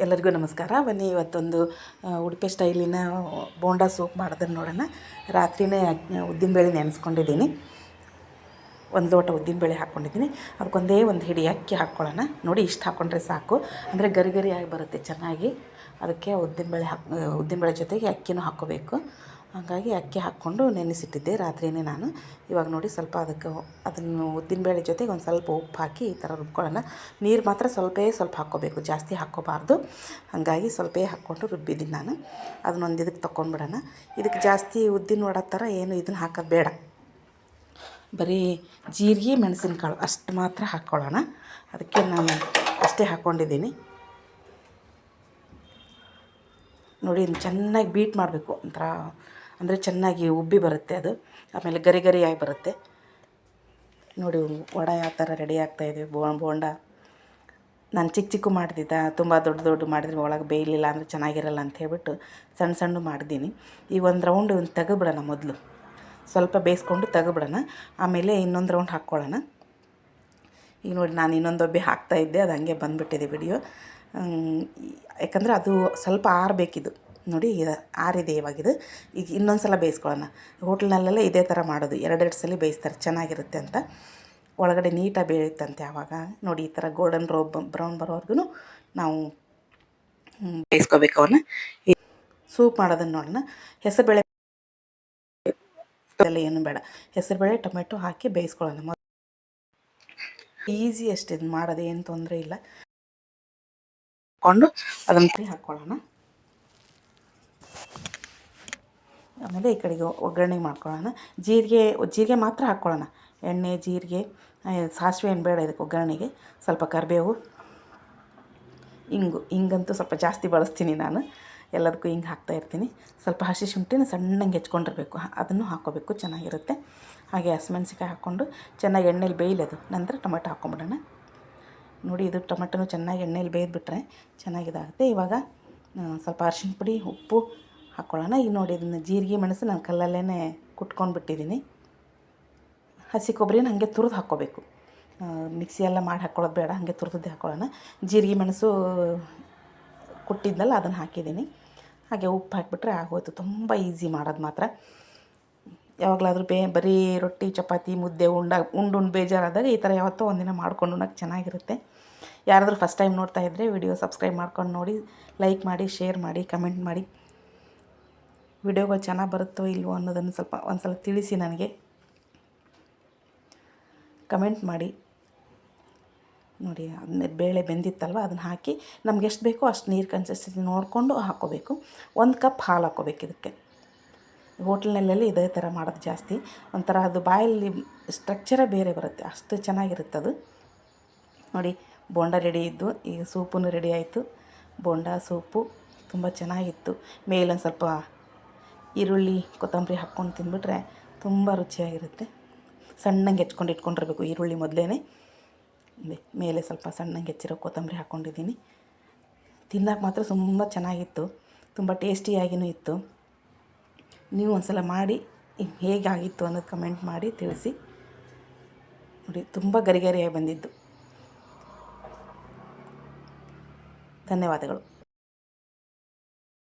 ಎಲ್ಲರಿಗೂ ನಮಸ್ಕಾರ. ಬನ್ನಿ ಇವತ್ತೊಂದು ಉಡುಪಿ ಸ್ಟೈಲಿನ ಬೋಂಡಾ ಸೂಪ್ ಮಾಡೋದನ್ನು ನೋಡೋಣ. ರಾತ್ರಿಯೇ ಉದ್ದಿನಬೇಳೆ ನೆನೆಸ್ಕೊಂಡಿದ್ದೀನಿ. ಒಂದು ಲೋಟ ಉದ್ದಿನಬೇಳೆ ಹಾಕ್ಕೊಂಡಿದ್ದೀನಿ. ಅದಕ್ಕೊಂದೇ ಒಂದು ಹಿಡಿ ಅಕ್ಕಿ ಹಾಕ್ಕೊಳ್ಳೋಣ. ನೋಡಿ, ಇಷ್ಟು ಹಾಕ್ಕೊಂಡ್ರೆ ಸಾಕು, ಅಂದರೆ ಗರಿ ಗರಿಯಾಗಿ ಬರುತ್ತೆ ಚೆನ್ನಾಗಿ. ಅದಕ್ಕೆ ಉದ್ದಿನಬೇಳೆ ಜೊತೆಗೆ ಅಕ್ಕಿನೂ ಹಾಕ್ಕೋಬೇಕು. ಹಾಗಾಗಿ ಅಕ್ಕಿ ಹಾಕ್ಕೊಂಡು ನೆನೆಸಿಟ್ಟಿದ್ದೆ ರಾತ್ರಿಯೇ ನಾನು. ಇವಾಗ ನೋಡಿ, ಸ್ವಲ್ಪ ಅದನ್ನು ಉದ್ದಿನಬೇಳೆ ಜೊತೆಗೆ ಒಂದು ಸ್ವಲ್ಪ ಉಪ್ಪು ಹಾಕಿ ಈ ಥರ ರುಬ್ಕೊಳ್ಳೋಣ. ನೀರು ಮಾತ್ರ ಸ್ವಲ್ಪ ಹಾಕ್ಕೋಬೇಕು, ಜಾಸ್ತಿ ಹಾಕ್ಕೋಬಾರ್ದು. ಹಾಗಾಗಿ ಸ್ವಲ್ಪ ಹಾಕ್ಕೊಂಡು ರುಬ್ಬಿದ್ದೀನಿ ನಾನು. ಅದನ್ನೊಂದು ಇದಕ್ಕೆ ತೊಗೊಂಡ್ಬಿಡೋಣ. ಇದಕ್ಕೆ ಜಾಸ್ತಿ ಉದ್ದಿನ ವಡೆ ಥರ ಏನು ಇದನ್ನು ಹಾಕೋದು ಬೇಡ. ಬರೀ ಜೀರಿಗೆ ಮೆಣಸಿನಕಾಳು ಅಷ್ಟು ಮಾತ್ರ ಹಾಕ್ಕೊಳ್ಳೋಣ. ಅದಕ್ಕೆ ನಾನು ಅಷ್ಟೇ ಹಾಕ್ಕೊಂಡಿದ್ದೀನಿ. ನೋಡಿ, ಚೆನ್ನಾಗಿ ಬೀಟ್ ಮಾಡಬೇಕು. ಒಂಥರ ಅಂದರೆ ಚೆನ್ನಾಗಿ ಉಬ್ಬಿ ಬರುತ್ತೆ ಅದು. ಆಮೇಲೆ ಗರಿ ಗರಿಯಾಗಿ ಬರುತ್ತೆ. ನೋಡಿ, ವಡೆ ಯಾವ ಥರ ರೆಡಿ ಆಗ್ತಾಯಿದೆ. ಬೋಂಡ ನಾನು ಚಿಕ್ಕ ಮಾಡಿದ್ದೆ. ತುಂಬ ದೊಡ್ಡ ಮಾಡಿದ್ರೆ ಒಳಗೆ ಬೇಯಲಿಲ್ಲ ಅಂದರೆ ಚೆನ್ನಾಗಿರಲ್ಲ ಅಂತ ಹೇಳ್ಬಿಟ್ಟು ಸಣ್ಣ ಮಾಡಿದ್ದೀನಿ. ಈಗ ಒಂದು ರೌಂಡ್ ತೆಗೆದುಬಿಡೋಣ. ಮೊದಲು ಸ್ವಲ್ಪ ಬೇಯಿಸ್ಕೊಂಡು ತೆಗೆದುಬಿಡೋಣ. ಆಮೇಲೆ ಇನ್ನೊಂದು ರೌಂಡ್ ಹಾಕ್ಕೊಳ್ಳೋಣ. ಈಗ ನೋಡಿ, ನಾನು ಇನ್ನೊಂದು ಒಬ್ಬೆ ಹಾಕ್ತಾಯಿದ್ದೆ, ಅದು ಹಂಗೆ ಬಂದುಬಿಟ್ಟಿದೆ ವಿಡಿಯೋ. ಯಾಕಂದರೆ ಅದು ಸ್ವಲ್ಪ ಆರಬೇಕಿದು. ನೋಡಿ, ಇದು ಆರಿದೆ ಇವಾಗಿದು. ಈಗ ಇನ್ನೊಂದು ಸಲ ಬೇಯಿಸ್ಕೊಳ್ಳೋಣ. ಹೋಟ್ಲ್ನಲ್ಲೆಲ್ಲ ಇದೇ ಥರ ಮಾಡೋದು, ಎರಡೆರಡು ಸಲ ಬೇಯಿಸ್ತಾರೆ, ಚೆನ್ನಾಗಿರುತ್ತೆ ಅಂತ. ಒಳಗಡೆ ನೀಟಾಗಿ ಬೇಯುತ್ತಂತೆ ಆವಾಗ. ನೋಡಿ, ಈ ಥರ ಗೋಲ್ಡನ್ ಬ್ರೌನ್ ಬರೋವರೆಗೂ ನಾವು ಬೇಯಿಸ್ಕೋಬೇಕು ಅವನ್ನ. ಸೂಪ್ ಮಾಡೋದನ್ನು ನೋಡೋಣ. ಹೆಸರುಬೇಳೆ ಎಲ್ಲ ಏನು ಬೇಡ, ಹೆಸರುಬೇಳೆ ಟೊಮೆಟೊ ಹಾಕಿ ಬೇಯಿಸ್ಕೊಳ್ಳೋಣ. ಈಸಿ ಅಷ್ಟೇ, ಇದು ಮಾಡೋದು ಏನು ತೊಂದರೆ ಇಲ್ಲ. ಹಾಕ್ಕೊಂಡು ಅದನ್ನು ಹಾಕ್ಕೊಳ್ಳೋಣ. ಆಮೇಲೆ ಈ ಕಡೆಗೆ ಒಗ್ಗರಣೆ ಮಾಡ್ಕೊಳ್ಳೋಣ. ಜೀರಿಗೆ ಮಾತ್ರ ಹಾಕ್ಕೊಳ್ಳೋಣ. ಎಣ್ಣೆ, ಜೀರಿಗೆ, ಸಾಸಿವೆ ಏನು ಬೇಡ ಇದಕ್ಕೆ ಒಗ್ಗರಣೆಗೆ. ಸ್ವಲ್ಪ ಕರಿಬೇವು, ಹಿಂಗಂತೂ ಸ್ವಲ್ಪ ಜಾಸ್ತಿ ಬಳಸ್ತೀನಿ ನಾನು, ಎಲ್ಲದಕ್ಕೂ ಹಿಂಗೆ ಹಾಕ್ತಾಯಿರ್ತೀನಿ. ಸ್ವಲ್ಪ ಹಸಿ ಶುಂಠಿನ ಸಣ್ಣಗೆ ಹೆಚ್ಕೊಂಡಿರಬೇಕು, ಅದನ್ನು ಹಾಕ್ಕೋಬೇಕು, ಚೆನ್ನಾಗಿರುತ್ತೆ. ಹಾಗೆ ಹಸಿಮೆಣ್ಸಿಕಾಯಿ ಹಾಕ್ಕೊಂಡು ಚೆನ್ನಾಗಿ ಎಣ್ಣೆಲಿ ಬೇಯಲದು. ನಂತರ ಟೊಮೆಟೊ ಹಾಕ್ಕೊಂಬಿಡೋಣ. ನೋಡಿ, ಇದು ಟೊಮೆಟೊನು ಚೆನ್ನಾಗಿ ಎಣ್ಣೆಲಿ ಬೇಯ್ದುಬಿಟ್ರೆ ಚೆನ್ನಾಗಿದಾಗುತ್ತೆ. ಇವಾಗ ಸ್ವಲ್ಪ ಅರಿಶಿಣ ಪುಡಿ, ಉಪ್ಪು ಹಾಕ್ಕೊಳ್ಳೋಣ. ಈಗ ನೋಡಿ, ಇದನ್ನು ಜೀರಿಗೆ ಮೆಣಸು ನಾನು ಕಲ್ಲಲ್ಲೇ ಕುಟ್ಕೊಂಡ್ಬಿಟ್ಟಿದ್ದೀನಿ. ಹಸಿ ಕೊಬ್ಬರಿನ ಹಾಗೆ ತುರಿದು ಹಾಕ್ಕೋಬೇಕು. ಮಿಕ್ಸಿ ಎಲ್ಲ ಮಾಡಿ ಹಾಕ್ಕೊಳ್ಳೋದು ಬೇಡ, ಹಾಗೆ ತುರಿದೇ ಹಾಕ್ಕೊಳ್ಳೋಣ. ಜೀರಿಗೆ ಮೆಣಸು ಕುಟ್ಟಿದ್ನಲ್ಲ ಅದನ್ನು ಹಾಕಿದ್ದೀನಿ. ಹಾಗೆ ಉಪ್ಪು ಹಾಕಿಬಿಟ್ರೆ ಆಗೋಯ್ತು. ತುಂಬ ಈಸಿ ಮಾಡೋದು ಮಾತ್ರ. ಯಾವಾಗಲಾದರೂ ಬರೀ ರೊಟ್ಟಿ, ಚಪಾತಿ, ಮುದ್ದೆ ಉಂಡು ಬೇಜಾರಾದಾಗ ಈ ಥರ ಯಾವತ್ತೋ ಒಂದಿನ ಮಾಡ್ಕೊಂಡು ಉಣ್ಣೋಕ್ಕೆ ಚೆನ್ನಾಗಿರುತ್ತೆ. ಯಾರಾದರೂ ಫಸ್ಟ್ ಟೈಮ್ ನೋಡ್ತಾ ಇದ್ದರೆ ವಿಡಿಯೋ ಸಬ್ಸ್ಕ್ರೈಬ್ ಮಾಡ್ಕೊಂಡು ನೋಡಿ, ಲೈಕ್ ಮಾಡಿ, ಶೇರ್ ಮಾಡಿ, ಕಮೆಂಟ್ ಮಾಡಿ. ವಿಡಿಯೋಗಳು ಚೆನ್ನಾಗಿ ಬರುತ್ತೋ ಇಲ್ವೋ ಅನ್ನೋದನ್ನು ಒಂದು ಸಲ ತಿಳಿಸಿ ನನಗೆ. ಕಮೆಂಟ್ ಮಾಡಿ. ನೋಡಿ, ಆದಮೇಲೆ ಬೇಳೆ ಬೆಂದಿತ್ತಲ್ವ, ಅದನ್ನು ಹಾಕಿ ನಮ್ಗೆ ಎಷ್ಟು ಬೇಕೋ ಅಷ್ಟು ನೀರು ಕನ್ಸಿಸ್ಟೆನ್ಸಿ ನೋಡಿಕೊಂಡು ಹಾಕ್ಕೋಬೇಕು. 1 ಕಪ್ ಹಾಲು ಹಾಕ್ಕೋಬೇಕು ಇದಕ್ಕೆ. ಹೋಟ್ಲ್ನಲ್ಲೆಲ್ಲ ಇದೇ ಥರ ಮಾಡೋದು ಜಾಸ್ತಿ. ಒಂಥರ ಅದು ಬಾಯಲ್ಲಿ ಸ್ಟ್ರಕ್ಚರೇ ಬೇರೆ ಬರುತ್ತೆ, ಅಷ್ಟು ಚೆನ್ನಾಗಿರುತ್ತೆ ಅದು. ನೋಡಿ, ಬೋಂಡ ರೆಡಿ ಇದ್ದು, ಈಗ ಸೂಪೂ ರೆಡಿ ಆಯಿತು. ಬೋಂಡ ಸೂಪು ತುಂಬ ಚೆನ್ನಾಗಿತ್ತು. ಮೇಲೊಂದು ಸ್ವಲ್ಪ ಈರುಳ್ಳಿ, ಕೊತ್ತಂಬರಿ ಹಾಕ್ಕೊಂಡು ತಿಂದುಬಿಟ್ರೆ ತುಂಬ ರುಚಿಯಾಗಿರುತ್ತೆ. ಸಣ್ಣಗೆ ಇಟ್ಕೊಂಡಿರಬೇಕು ಈರುಳ್ಳಿ ಮೊದಲೇ. ಮೇಲೆ ಸ್ವಲ್ಪ ಸಣ್ಣಗೆ ಹೆಚ್ಚಿರೋ ಕೊತ್ತಂಬರಿ ಹಾಕ್ಕೊಂಡಿದ್ದೀನಿ. ತಿನ್ನೋಕೆ ಮಾತ್ರ ತುಂಬ ಚೆನ್ನಾಗಿತ್ತು, ತುಂಬ ಟೇಸ್ಟಿಯಾಗಿಯೂ ಇತ್ತು. ನೀವು ಒಂದು ಸಲ ಮಾಡಿ ಹೇಗಾಗಿತ್ತು ಅನ್ನೋದು ಕಮೆಂಟ್ ಮಾಡಿ ತಿಳಿಸಿ. ನೋಡಿ, ತುಂಬ ಗರಿಗರಿಯಾಗಿ ಬಂದಿದ್ದು. ಧನ್ಯವಾದಗಳು.